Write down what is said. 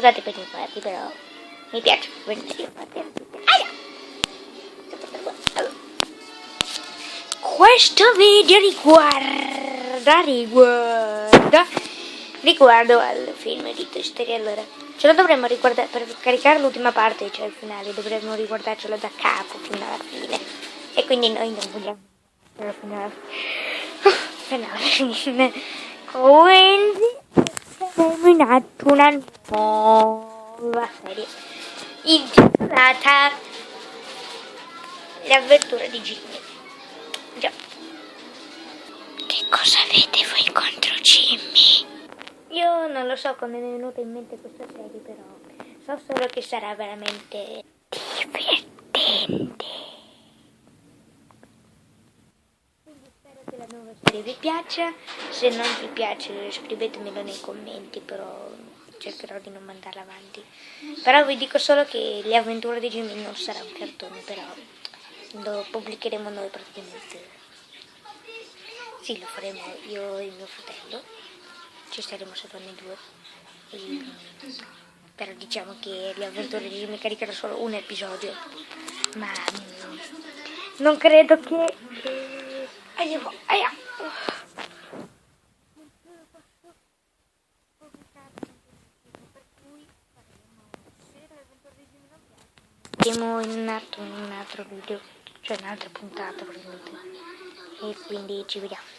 Scusate per gli infatti, però mi piace vedere gli infatti. Aia! Questo video riguardo al film di Toy Story. Allora, ce lo dovremmo riguardare per caricare l'ultima parte, cioè il finale, dovremmo riguardarcelo da capo fino alla fine. E quindi noi non vogliamo fino alla fine. Quindi saremo in atto una nuova serie intitolata L'avventura di Jimmy. Già. Che cosa avete voi contro Jimmy? Io non lo so come mi è venuta in mente questa serie, però so solo che sarà veramente divertente. Quindi spero che la nuova serie vi piaccia. Se non vi piace scrivetemelo nei commenti, però cercherò di non mandarla avanti. Però vi dico solo che Le avventure di Jimmy non sarà un cartone, però lo pubblicheremo noi praticamente. Sì, lo faremo io e mio fratello, ci saremo solo noi due. Però diciamo che Le avventure di Jimmy caricherà solo un episodio, ma non credo che faremo in un altro video, cioè un'altra puntata praticamente. E quindi ci vediamo.